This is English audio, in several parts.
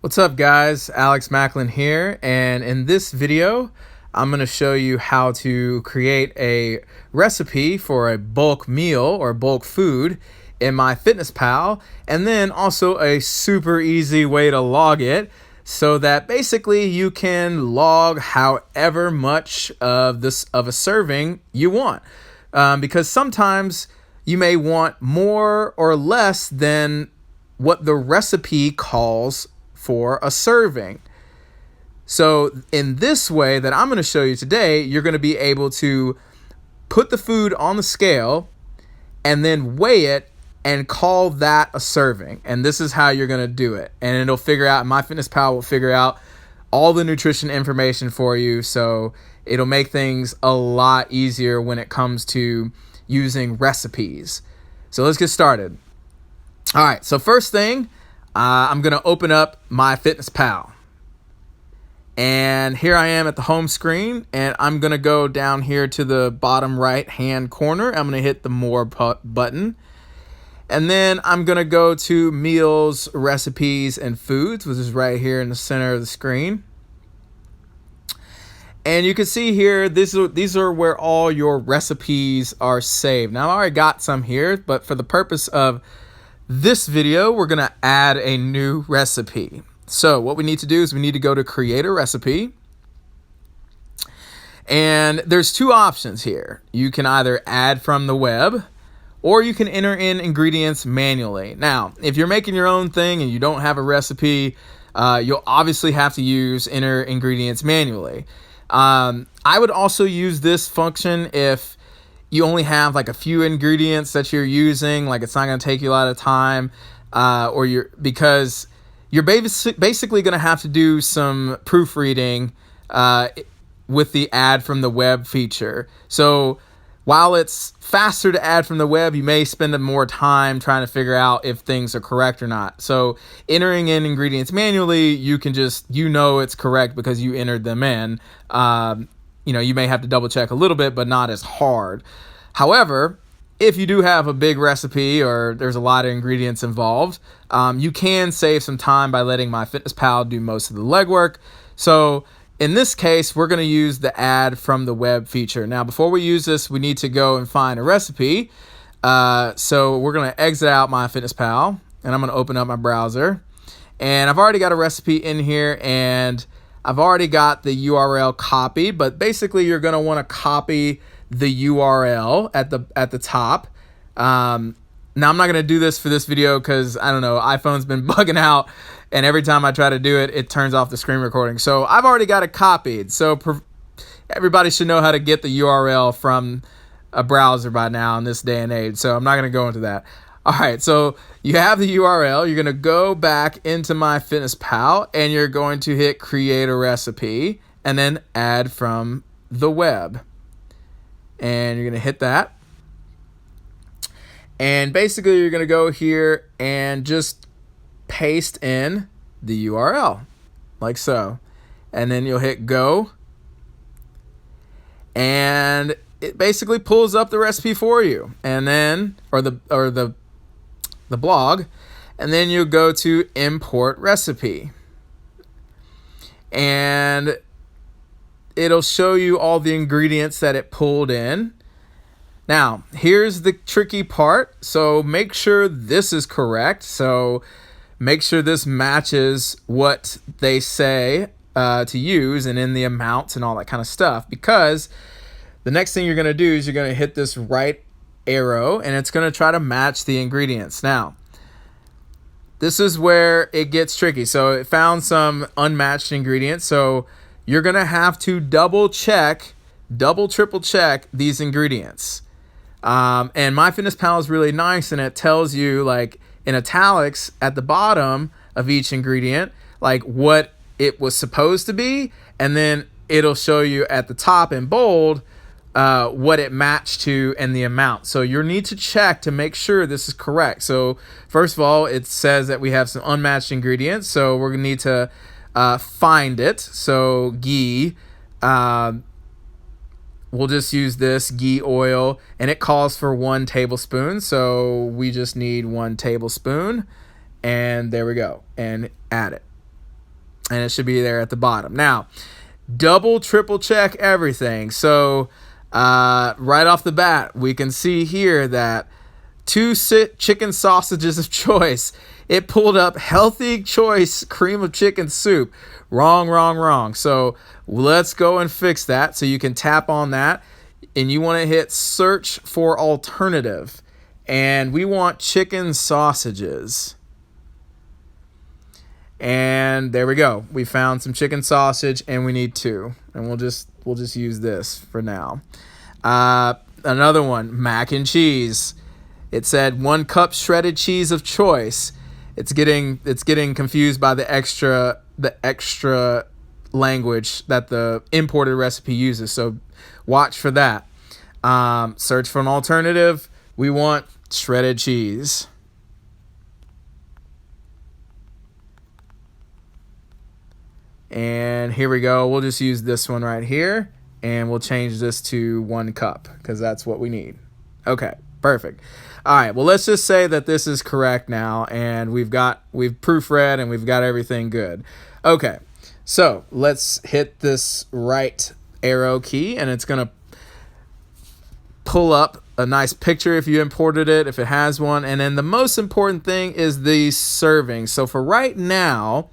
What's up guys, Alex Macklin here, and in this video I'm going to show you how to create a recipe for a bulk meal or bulk food in MyFitnessPal, and then also a super easy way to log it so that basically you can log however much of a serving you want, because sometimes you may want more or less than what the recipe calls for a serving. So in this way that I'm going to show you today, you're going to be able to put the food on the scale and then weigh it and call that a serving. And this is how you're going to do it. And it'll figure out, MyFitnessPal will figure out all the nutrition information for you. So it'll make things a lot easier when it comes to using recipes. So let's get started. All right, so first thing, I'm going to open up MyFitnessPal. And here I am at the home screen, and I'm going to go down here to the bottom right hand corner. I'm going to hit the More button. And then I'm going to go to Meals, Recipes, and Foods, which is right here in the center of the screen. And you can see here, these are where all your recipes are saved. Now, I already got some here, but for the purpose of this video, we're going to add a new recipe. So what we need to do is we need to go to Create a Recipe. And there's two options here. You can either add from the web, or you can enter in ingredients manually. Now, if you're making your own thing and you don't have a recipe, you'll obviously have to use enter ingredients manually. I would also use this function if you only have like a few ingredients that you're using, like it's not going to take you a lot of time, because you're basically going to have to do some proofreading with the add from the web feature. So while it's faster to add from the web, you may spend more time trying to figure out if things are correct or not. So entering in ingredients manually, you can just, it's correct because you entered them in. You may have to double check a little bit, but not as hard. However, if you do have a big recipe or there's a lot of ingredients involved, you can save some time by letting MyFitnessPal do most of the legwork. So in this case, we're going to use the add from the web feature. Now, before we use this, we need to go and find a recipe. So we're going to exit out MyFitnessPal, and I'm going to open up my browser. And I've already got a recipe in here, and I've already got the URL copied, but basically you're going to want to copy the URL at the top. Now I'm not going to do this for this video because I don't know, iPhone's been bugging out, and every time I try to do it, it turns off the screen recording. So I've already got it copied. So everybody should know how to get the URL from a browser by now in this day and age. So I'm not going to go into that. All right, so you have the URL. You're going to go back into MyFitnessPal, and you're going to hit Create a Recipe, and then Add from the Web. And you're going to hit that. And basically, you're going to go here and just paste in the URL, like so. And then you'll hit Go. And it basically pulls up the recipe for you. And then, or the blog, and then you go to Import Recipe, and it'll show you all the ingredients that it pulled in. Now, here's the tricky part. So make sure this is correct. So make sure this matches what they say to use and in the amounts and all that kind of stuff, because the next thing you're going to do is you're going to hit this right arrow, and it's going to try to match the ingredients. Now, this is where it gets tricky. So it found some unmatched ingredients. So you're going to have to triple check these ingredients. And MyFitnessPal is really nice, and it tells you, like, in italics at the bottom of each ingredient, like what it was supposed to be, and then it'll show you at the top in bold what it matched to and the amount. So you'll need to check to make sure this is correct. So first of all, it says that we have some unmatched ingredients, so we're going to need to find it. So ghee, we'll just use this ghee oil, and it calls for 1 tablespoon. So we just need 1 tablespoon, and there we go, and add it. and it should be there at the bottom. Now, double, triple check everything. So right off the bat, we can see here that 2 chicken sausages of choice. It pulled up healthy choice cream of chicken soup. Wrong, wrong, wrong. So let's go and fix that. So you can tap on that, and you want to hit search for alternative. And we want chicken sausages. And there we go. We found some chicken sausage, and we need 2. And we'll just use this for now. Another one, mac and cheese. It said 1 cup shredded cheese of choice. It's getting confused by the extra language that the imported recipe uses. So watch for that. Search for an alternative. We want shredded cheese. And here we go. We'll just use this one right here, and we'll change this to 1 cup because that's what we need. Okay, perfect. All right, well, let's just say that this is correct now, and we've proofread and we've got everything good. Okay, so let's hit this right arrow key, and it's going to pull up a nice picture if you imported it, if it has one. And then the most important thing is the servings. So for right now,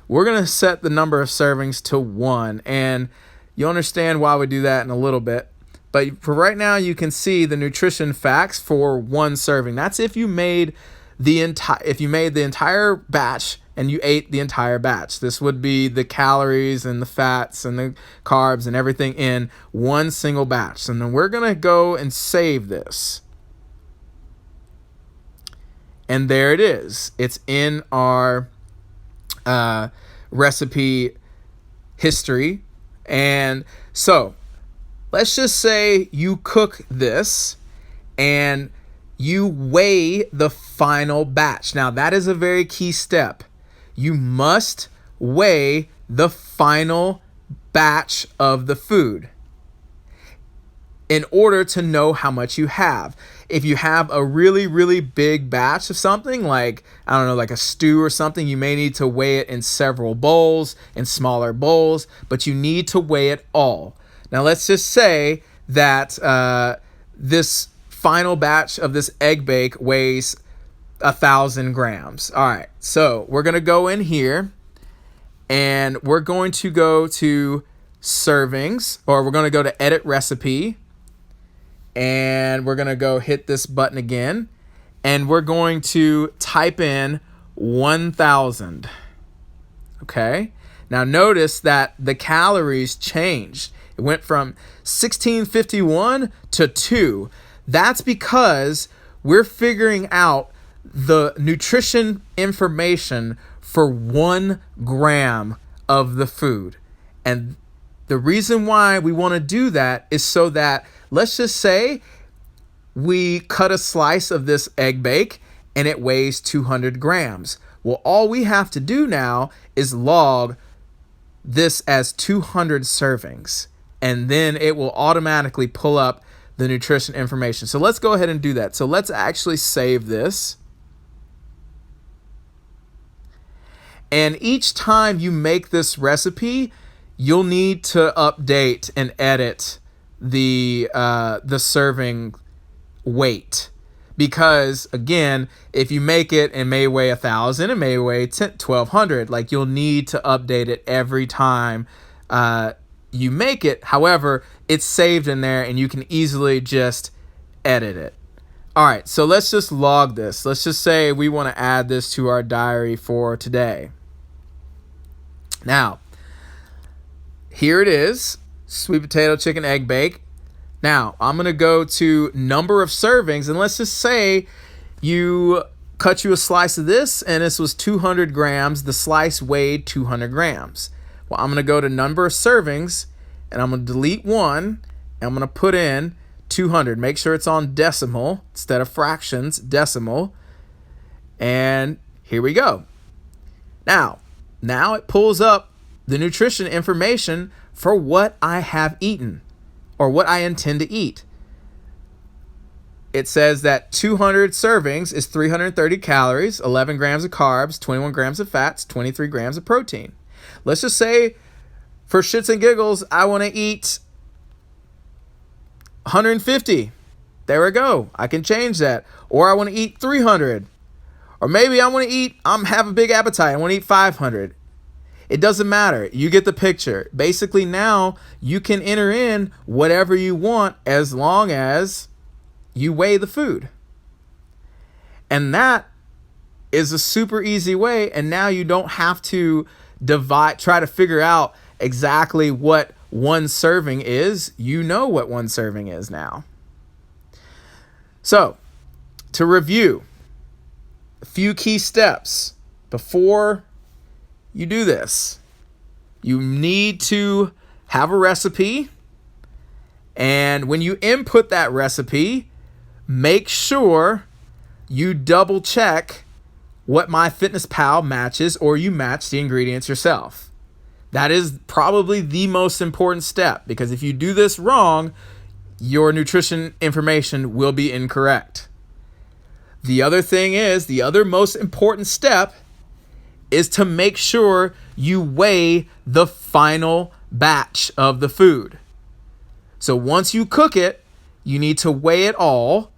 we're going to set the number of servings to 1, and you'll understand why we do that in a little bit. But for right now, you can see the nutrition facts for 1 serving. That's if you made the entire batch and you ate the entire batch. This would be the calories and the fats and the carbs and everything in 1 single batch. And then we're going to go and save this. And there it is. It's in our recipe history. And so let's just say you cook this and you weigh the final batch. Now, that is a very key step. You must weigh the final batch of the food in order to know how much you have. If you have a really, really big batch of something, like, I don't know, like a stew or something, you may need to weigh it in several bowls, in smaller bowls, but you need to weigh it all. Now, let's just say that this final batch of this egg bake weighs 1,000 grams. All right, so we're going to go in here, and we're going to go to servings, or we're going to go to edit recipe, and we're going to go hit this button again, and we're going to type in 1,000. Okay, now notice that the calories changed. It went from 1651 to 2. That's because we're figuring out the nutrition information for 1 gram of the food. And the reason why we want to do that is so that, let's just say we cut a slice of this egg bake and it weighs 200 grams. Well, all we have to do now is log this as 200 servings, and then it will automatically pull up the nutrition information. So let's go ahead and do that. So let's actually save this. And each time you make this recipe, you'll need to update and edit the serving weight. Because again, if you make it, it may weigh 1,000, it may weigh 1,200. Like, you'll need to update it every time you make it. However, it's saved in there and you can easily just edit it. All right, so let's just log this. Let's just say we want to add this to our diary for today. Now, here it is, sweet potato chicken egg bake. Now, I'm going to go to number of servings, and let's just say you cut you a slice of this, and this was 200 grams. The slice weighed 200 grams. Well, I'm going to go to number of servings, and I'm going to delete 1, and I'm going to put in 200. Make sure it's on decimal instead of fractions, decimal. And here we go. Now it pulls up the nutrition information for what I have eaten, or what I intend to eat. It says that 200 servings is 330 calories, 11 grams of carbs, 21 grams of fats, 23 grams of protein. Let's just say, for shits and giggles, I want to eat 150. There we go. I can change that. Or I want to eat 300. Or maybe I want to eat, have a big appetite. I want to eat 500. It doesn't matter. You get the picture. Basically, now you can enter in whatever you want as long as you weigh the food. And that is a super easy way. And now you don't have to try to figure out exactly what one serving is. You know what one serving is now. So, to review, a few key steps before you do this. You need to have a recipe. And when you input that recipe, make sure you double check what MyFitnessPal matches, or you match the ingredients yourself. That is probably the most important step, because if you do this wrong, your nutrition information will be incorrect. The other thing is, the other most important step is to make sure you weigh the final batch of the food. So once you cook it, you need to weigh it all,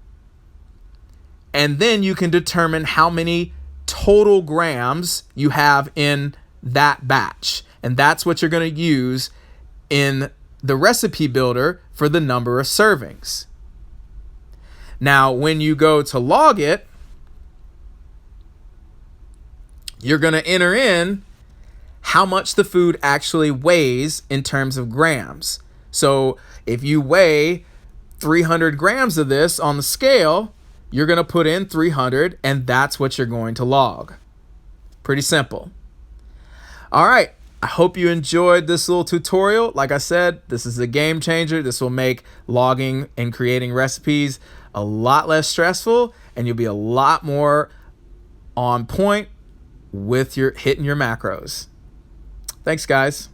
and then you can determine how many total grams you have in that batch. And that's what you're going to use in the recipe builder for the number of servings. Now, when you go to log it, you're going to enter in how much the food actually weighs in terms of grams. So if you weigh 300 grams of this on the scale, you're going to put in 300, and that's what you're going to log. Pretty simple. All right. I hope you enjoyed this little tutorial. Like I said, this is a game changer. This will make logging and creating recipes a lot less stressful, and you'll be a lot more on point with hitting your macros. Thanks, guys.